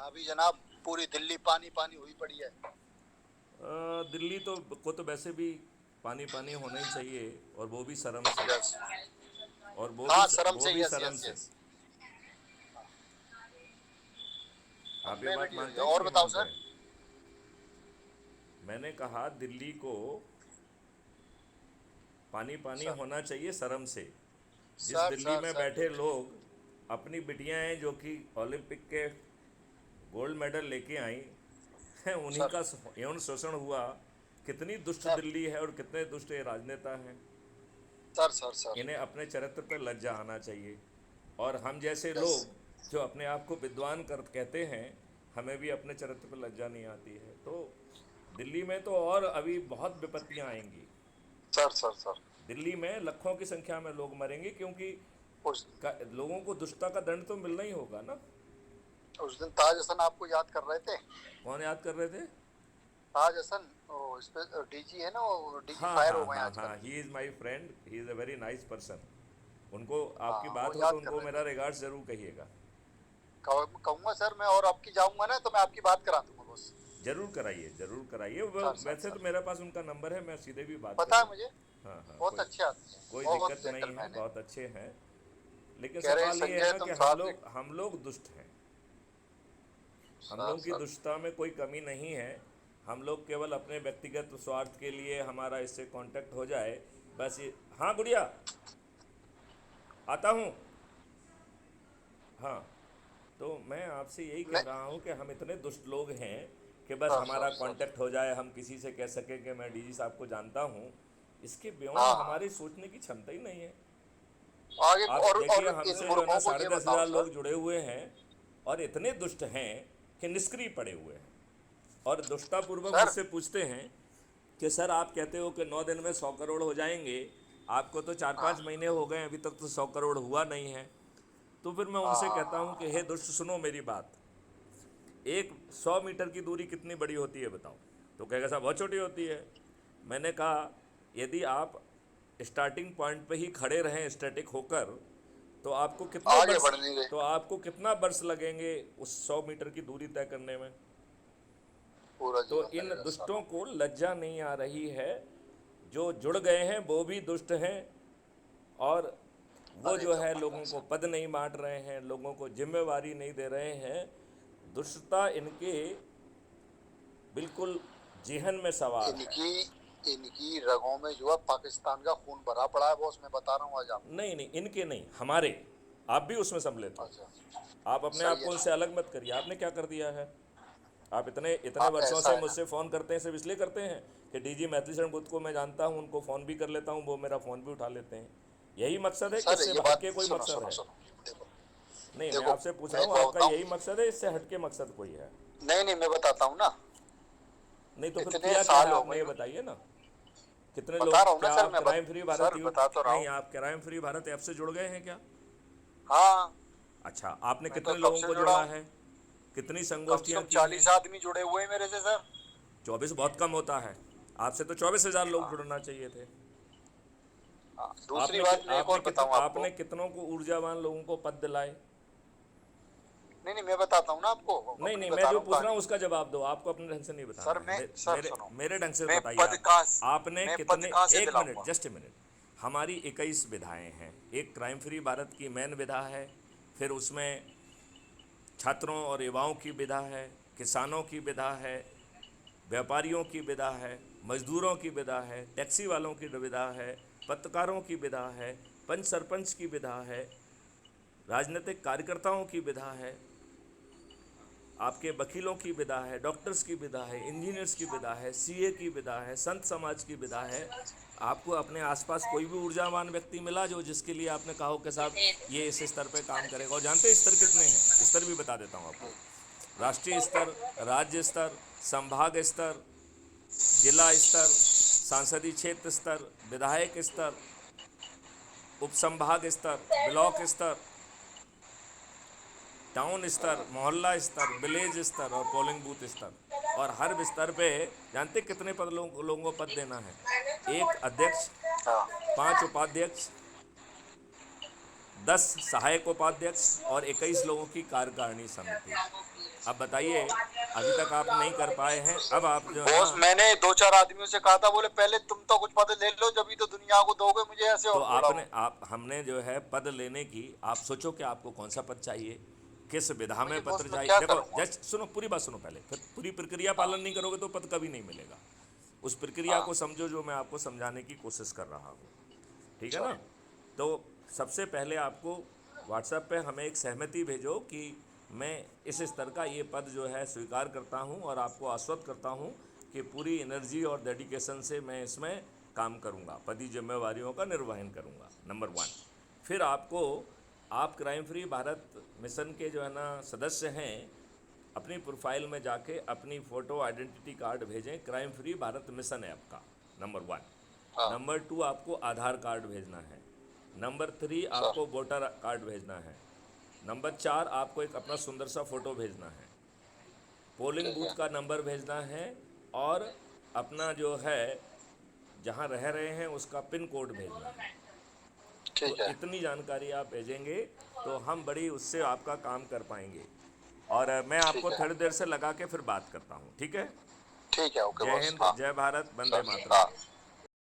अभी जनाब पूरी दिल्ली पानी पानी हुई पड़ी है। दिल्ली तो वैसे भी पानी पानी होना ही चाहिए, और वो भी शर्म से। यस। और हाँ, शर्म वो से, भी यस शर्म यस से। यस। आप ये हमने बात वीडियो मानते हैं कि और नहीं बताओ मानते सर। हैं? मैंने कहा दिल्ली को पानी पानी सर होना चाहिए शर्म से। जिस सर दिल्ली सर में सर बैठे लोग अपनी बिटियां हैं जो कि ओलंपिक के गोल्ड मेडल लेके आई हैं, उन्हीं सर का यौन शोषण हुआ। कितनी दुष्ट सर दिल्ली है और कितने दुष्ट ये राजनेता हैं। Sir sir sir. इन्हें अपने चरित्र पर लज्जा आना चाहिए। और हम जैसे यस। लोग जो अपने आप को विद्वान कर कहते हैं, हमें भी अपने चरित्र पर लज्जा नहीं आती है। तो दिल्ली में तो और अभी बहुत विपत्तियां आएंगी। Sir sir sir. दिल्ली में लाखों की संख्या में लोग मरेंगे, क्योंकि उस लोगों को दुष्टता का दंड तो मिलना ही होगा ना। उस दिन ताज हसन आपको याद कर रहे थे। कौन याद कर रहे थे? ताज हसन, वो इस पे डीजी है ना, वो डीजी हाँ फायर हाँ हो गए हाँ आजकल। हाँ, he is my friend, he is a very nice person. उनको आपकी हाँ, वो बात हो तो याद कर उनको रहे मेरा थे। रिगार्ड्स ज़रूर कहिएगा। कहूंगा सर मैं, और आपकी जाऊंगा ना तो मैं आपकी बात करा दूंगा बस। ज़रूर कराइए, ज़रूर कराइए। सर सर वैसे तो सर। मेरे पास उनका नंबर है, मैं सीधे भी बात कर पता है लूँ। मुझे। हाँ हाँ, बहुत अच्छे आदमी है, कोई बहुत दिक्कत नहीं है, जेंटलमैन है। बहुत अच्छे हैं। लेकिन कह रहे सवाल ये है संजय ना तुम कि साथ एक। हम लोग दुष्ट हैं। हम सर लोगों की सर। दुष्टता में कोई कमी नहीं है। हम लोग केवल अपने व्यक्तिगत स्वार्थ के लिए हमारा इससे कांटेक्ट हो जाए, बस ये। हाँ गुड़िया, आता हूँ। हाँ, तो मैं आपसे यही कह नहीं। रहा हूँ कि हम इतने दुष्ट लोग हैं कि बस सर हमारा सर सर। कांटेक्ट हो जाए, हम किसी से कह सकें कि मैं डीजी साहब को जानता हूँ। इसके बियॉन्ड हाँ हाँ। हमारी सोचने की क्षमता ही नहीं है। आगे आप और देखिए, इन हमसे जो है ना मूर्खों को साढ़े ये दस बताओ हजार सर। लोग जुड़े हुए हैं, और इतने दुष्ट हैं कि निष्क्रिय पड़े हुए हैं। और दुष्टापूर्वक सर मुझसे पूछते हैं कि सर आप कहते हो कि 9 दिन में 100 करोड़ हो जाएंगे, आपको तो चार हाँ पाँच महीने हो गए, अभी तक तो 100 करोड़ हुआ नहीं है। तो फिर मैं हाँ उनसे हाँ कहता हूँ हाँ कि हे हाँ। दुष्ट, सुनो मेरी बात। एक 100 मीटर की दूरी कितनी बड़ी होती है बताओ? तो कहेगा साहब बहुत छोटी होती है। मैंने कहा यदि आप स्टार्टिंग पॉइंट पे ही खड़े रहें स्टैटिक होकर, तो आगे बढ़ नहीं रहे। आपको कितना वर्ष लगेंगे उस 100 मीटर की दूरी तय करने में? पूरा तो जीवन इन लगेगा दुष्टों सालों। को लज्जा नहीं आ रही है। जो जुड़ गए हैं वो भी दुष्ट हैं, और वो अरे जो है जमाना लोगों को सर। पद नहीं बांट रहे हैं, लोगों को जिम्मेवारी नहीं दे रहे हैं। दुष्टता इनके बिल्कुल जेहन में सवार है। इनकी इनकी रगों में जो है पाकिस्तान का खून भरा पड़ा है, बॉस मैं बता रहा हूँ आज आपको। नहीं नहीं, इनके नहीं, हमारे। आप भी उसमें सम्मिलित हो। अच्छा। आप अपने आप सही है को ना। उनसे अलग मत करिए। आपने क्या कर दिया है? आप इतने इतने हाँ, वर्षों ऐसा से है ना। मुझसे फ़ोन करते हैं, सिर्फ इसलिए करते हैं कि डीजी मैथिली शरण गुप्त को मैं जानता हूँ, उनको फ़ोन भी कर लेता हूँ, वो मेरा फ़ोन भी उठा लेते हैं। यही मकसद है कि सर इससे ये हट बात के कोई सुनो मकसद सुनो है? सुनो। देखो नहीं, मैं देखो। आपसे पूछ मैं रहा एक हूँ बात आपका बताऊं। यही मकसद है, इससे हट के मकसद कोई है? नहीं नहीं, मैं बताता हूँ ना। नहीं तो फिर इतने किया क्या है साल हो आपने, गए। ये बताइए ना। कितने बता लोग, रहा हूँ ना क्या सर, आप क्राइम फ्री भारत सर बता तो रहा नहीं, हूँ। आप क्राइम फ्री भारत ऐप से जुड़ गए हैं क्या? हाँ। अच्छा, आपने मैं तो कितने कब लोगों से को जुड़ा जोड़ा हूँ। है? कितनी कम से संगोष्ठियाँ कम की हैं? 40 आदमी जुड़े हुए हैं मेरे से सर। 24 बहुत कम होता है। आपसे तो 24,000 लोग हाँ जुड़ना चाहिए थे। हाँ। दूसरी बात मैं एक और बताऊँ आपने आपको। कितनों को ऊर्जावान लोगों को पद दिलाए? नहीं नहीं, मैं बताता हूँ ना आपको। नहीं अपनी नहीं, मैं बता जो रहा हूँ पूछ रहा हूँ कहानी। उसका जवाब दो। आपको अपने ढंग से नहीं बताना सर है। मैं सर सुनो। मेरे ढंग से मैं बताइए पद आप। कहाँ आपने मैं पद कितने, कहाँ से एक मिनट, दिलाऊंगा। Just a minute. हमारी 21 विधाएं हैं। एक क्राइम फ्री भारत की मेन विधा है, फिर उसमें छात्रों और युवाओं की विधा है, किसानों की विधा है, व्यापारियों की विधा है, मजदूरों की विधा है, टैक्सी वालों की विधा है, पत्रकारों की विधा है, पंच सरपंच की विधा है, राजनीतिक कार्यकर्ताओं की विधा है, आपके वकीलों की विधा है, डॉक्टर्स की विधा है, इंजीनियर्स की विधा है, सीए की विधा है, संत समाज की विधा है। आपको अपने आसपास कोई भी ऊर्जावान व्यक्ति मिला जो, जिसके लिए आपने कहा हो कि साहब ये इस स्तर पे काम करेगा? और जानते हैं स्तर कितने हैं? स्तर भी बता देता हूँ आपको। राष्ट्रीय स्तर, राज्य स्तर, संभाग स्तर, जिला स्तर, सांसदीय क्षेत्र स्तर, विधायक स्तर, उपसंभाग स्तर, ब्लॉक स्तर, टाउन स्तर, मोहल्ला स्तर, विलेज स्तर और पोलिंग बूथ स्तर। और हर स्तर पे जानते कितने पद लोगों को पद देना है? एक अध्यक्ष, हाँ 5 उपाध्यक्ष, 10 सहायक उपाध्यक्ष और 21 लोगों की कार्यकारिणी समिति। अब बताइए, अभी तक आप नहीं कर पाए हैं, अब आप जो है बॉस ना, मैंने 2-4 आदमियों से कहा था, बोले पहले तुम तो कुछ पद ले लो जब तो दुनिया को दोगे मुझे, ऐसे तो और बोला वो। हमने जो है पद लेने की, आप सोचो कि आपको कौन सा पद चाहिए, किस विधा में वही बॉस पत्र मैं चाहिए। क्या देखो करूंगा। जस्ट सुनो, पूरी बात सुनो पहले, फिर पूरी प्रक्रिया पालन नहीं करोगे तो पद कभी नहीं मिलेगा। उस प्रक्रिया हाँ को समझो जो मैं आपको समझाने की कोशिश कर रहा हूँ, ठीक है ना। चलो तो सबसे पहले आपको व्हाट्सएप पे हमें एक सहमति भेजो कि मैं इस स्तर का ये पद जो है स्वीकार करता हूँ और आपको आश्वस्त करता हूँ कि पूरी एनर्जी और डेडिकेशन से मैं इसमें काम करूँगा, पदी जिम्मेवारियों का निर्वहन करूँगा, नंबर 1। फिर आपको, आप क्राइम फ्री भारत मिशन के जो है ना सदस्य हैं, अपनी प्रोफाइल में जाके अपनी फ़ोटो आइडेंटिटी कार्ड भेजें, crime free Bharat mission app का, नंबर 1। हाँ नंबर 2 आपको आधार कार्ड भेजना है। नंबर 3 सर आपको वोटर कार्ड भेजना है। नंबर 4 आपको एक अपना सुंदर सा फ़ोटो भेजना है। पोलिंग ठीक है बूथ का नंबर भेजना है, और अपना जो है जहाँ रह रहे हैं उसका पिन कोड भेजना है। तो ठीक है इतनी जानकारी आप भेजेंगे तो हम बड़ी उससे आपका काम कर पाएंगे। और मैं ठीक आपको है थोड़ी देर से लगा के फिर बात करता हूँ, ठीक है। ठीक है ओके जय बॉस हिंद, हाँ जय भारत, वंदे सर मातरम। हाँ